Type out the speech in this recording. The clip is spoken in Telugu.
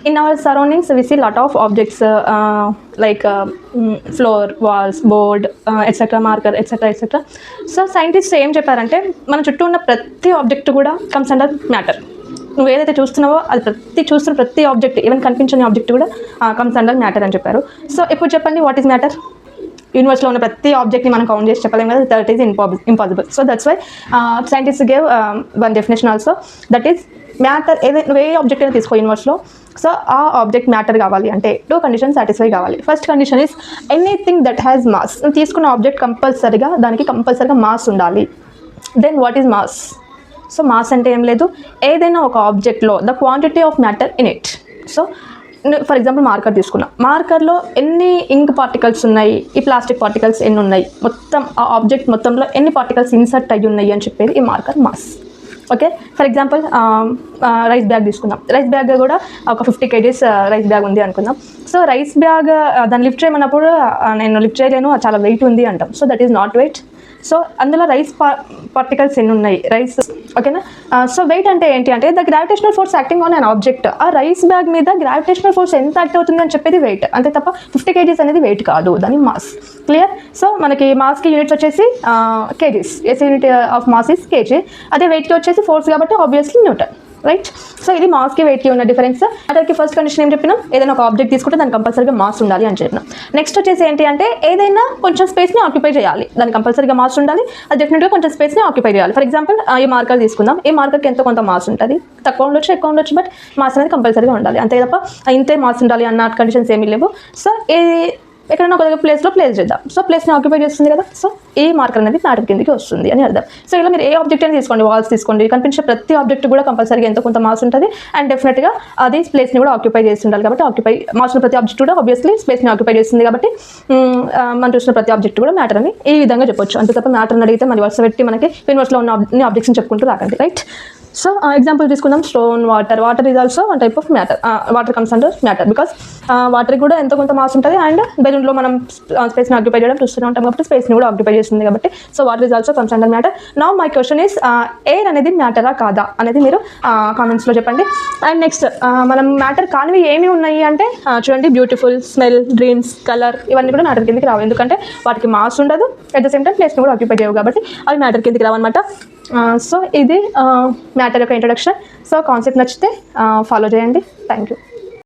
In our surroundings we see lot of objects like floor, walls, board, etc, marker, etc. So scientist ఏం చెప్పారంటే మన చుట్టూ ఉన్న ప్రతి ఆబ్జెక్ట్ కూడా కమ్స్ అండర్ మ్యాటర్. నువ్వు ఏదైతే చూస్తున్నావో అది ప్రతి ఆబ్జెక్ట్, ఈవెన్ కనిపించని ఆబ్జెక్ట్ కూడా కమ్స్ అండర్ మ్యాటర్ అని చెప్పారు. సో ఇప్పుడు చెప్పండి, వాట్ ఈజ్ మ్యాటర్? యూనివర్స్లో ఉన్న ప్రతి ఆబ్జెక్ట్ని మనం కౌంట్ చేసి చెప్పలేము కదా, that is impossible. So that's why scientist gave one definition also, that is matter. నువ్వు ఏ ఆబ్జెక్ట్ అయినా తీసుకో యూనివర్స్లో, సో ఆ ఆబ్జెక్ట్ మ్యాటర్ కావాలి అంటే 2 కండిషన్ సాటిస్ఫై కావాలి. First condition is anything that has mass. నువ్వు తీసుకున్న ఆబ్జెక్ట్ దానికి కంపల్సరిగా మాస్ ఉండాలి. Then what is mass? So mass అంటే ఏం లేదు, ఏదైనా ఒక ఆబ్జెక్ట్లో the quantity of matter in it. So for example marker తీసుకున్నాం, మార్కర్లో ఎన్ని ఇంక్ పార్టికల్స్ ఉన్నాయి, ఈ ప్లాస్టిక్ పార్టికల్స్ ఎన్ని ఉన్నాయి, మొత్తం ఆ ఆబ్జెక్ట్ మొత్తంలో ఎన్ని పార్టికల్స్ ఇన్సర్ట్ అయ్యి ఉన్నాయి అని చెప్పేది ఈ marker mass. Okay, for example rice bag తీసుకుందాం. రైస్ బ్యాగ్ కూడా ఒక 50 kgs రైస్ బ్యాగ్ ఉంది అనుకుందాం. సో రైస్ బ్యాగ్ దాన్ని లిఫ్ట్ చేయమన్నప్పుడు నేను లిఫ్ట్ చేయలేను, చాలా వెయిట్ ఉంది అంటాం. So that is not weight. So అందులో రైస్ పార్టికల్స్ ఎన్ని ఉన్నాయి, రైస్, ఓకేనా. సో వెయిట్ అంటే ఏంటి అంటే the gravitational force acting on an object. ఆ రైస్ బ్యాగ్ మీద గ్రావిటేషనల్ ఫోర్స్ ఎంత యాక్ట్ అవుతుంది అని చెప్పేది వెయిట్, అంతే తప్ప 50 kgs అనేది వెయిట్ కాదు, దాని మాస్. క్లియర్? సో మనకి మాస్కి యూనిట్స్ వచ్చేసి kgs. Yes unit of mass is KG. అదే వెయిట్కి వచ్చేసి ఫోర్స్ కాబట్టి ఆబ్వియస్లీ న్యూటన్, రైట్. సో ఇది మాస్కి వెయిట్కి ఉన్న డిఫరెన్స్. అక్కడికి ఫస్ట్ కండిషన్ ఏం చెప్పినాం, ఏదైనా ఒక ఆబ్జెక్ట్ తీసుకుంటే దానికి కంపల్సరీగా మాస్ ఉండాలి అని చెప్పినాం. నెక్స్ట్ వచ్చేసి ఏంటి అంటే ఏదైనా కొంచెం స్పేస్ని ఆక్యుపై చేయాలి, దానికి కంపల్సరీగా మాస్ ఉండాలి, అది డెఫినెట్గా కొంచెం స్పేస్ని ఆక్యుపై చేయాలి. ఫర్ ఎగ్జాంపుల్ ఈ మార్కర్ తీసుకుందాం, ఈ మార్కర్కి ఎంతో కొంత మాస్ ఉంటుంది, తక్కువ ఉండొచ్చు ఎక్కువ ఉండొచ్చు, బట్ మాస్ అనేది కంపల్సరీగా ఉండాలి, అంతే తప్ప ఇంతే మాస్ ఉండాలి అన్న కండిషన్స్ ఏమీ లేవు. సో ఎక్కడైనా ఒక ప్లేస్లో ప్లేస్ చేద్దాం, సో ప్లేస్ని ఆక్యుపై చేస్తుంది కదా, సో ఈ మార్కర్ అనేది మ్యాటర్ కిందకి వస్తుంది అని అర్థం. సో ఇలా మీరు ఏ ఆబ్జెక్ట్ అయినా తీసుకోండి, వాల్స్ తీసుకోండి, కనిపించే ప్రతి ఆబ్జెక్ట్ కూడా కంపల్సరీగా ఎంతో కొంత మాస్ ఉంటుంది, అండ్ డెఫినెట్గా అది ప్లేస్ని కూడా ఆక్యుపై చేసి ఉండాలి. కాబట్టి మాస్ ఉన్న ప్రతి ఆబ్జెక్ట్ కూడా ఆబ్వియస్లీ స్పేస్ని ఆక్యుపై చేస్తుంది, కాబట్టి మనం చూసిన ప్రతి ఆబ్జెక్ట్ కూడా మ్యాటర్ అని ఈ విధంగా చెప్పొచ్చు. అంతే తప్ప మ్యాటర్ అని అడిగితే మరి వరుస పెట్టి మనకి యూనివర్స్లో ఉన్న అన్ని ఆబ్జెక్ట్స్ని చెప్పుకుంటూ రాకండి, రైట్. సో ఎగ్జాంపుల్ తీసుకుందాం, stone, water is also one type of matter. Water comes under matter because వాటర్కి కూడా ఎంతో కొంత మాస్ ఉంటుంది, అండ్ బెలూన్లో మనం స్పేస్ని ఆక్యుపై చేయడం చూస్తూనే ఉంటాం కాబట్టి స్పేస్ని కూడా ఆక్యుపై చేస్తుంది, కాబట్టి so water is also comes under matter. Now my question is, air అనేది మ్యాటరా కాదా అనేది మీరు కామెంట్స్లో చెప్పండి. అండ్ నెక్స్ట్ మనం మ్యాటర్ కానివి ఏమి ఉన్నాయి అంటే చూడండి, బ్యూటిఫుల్, స్మెల్, డ్రీమ్స్, కలర్, ఇవన్నీ కూడా మ్యాటర్ కిందకి రావు, ఎందుకంటే వాటికి మాస్ ఉండదు, అట్ ద సేమ్ టైం ప్లేస్ని కూడా ఆక్యుపై చేయవు, కాబట్టి అవి మ్యాటర్ కిందకి రావన్నమాట. సో ఇది మ్యాటర్ యొక్క ఇంట్రడక్షన్. సో కాన్సెప్ట్ నచ్చితే ఫాలో చేయండి. Thank you.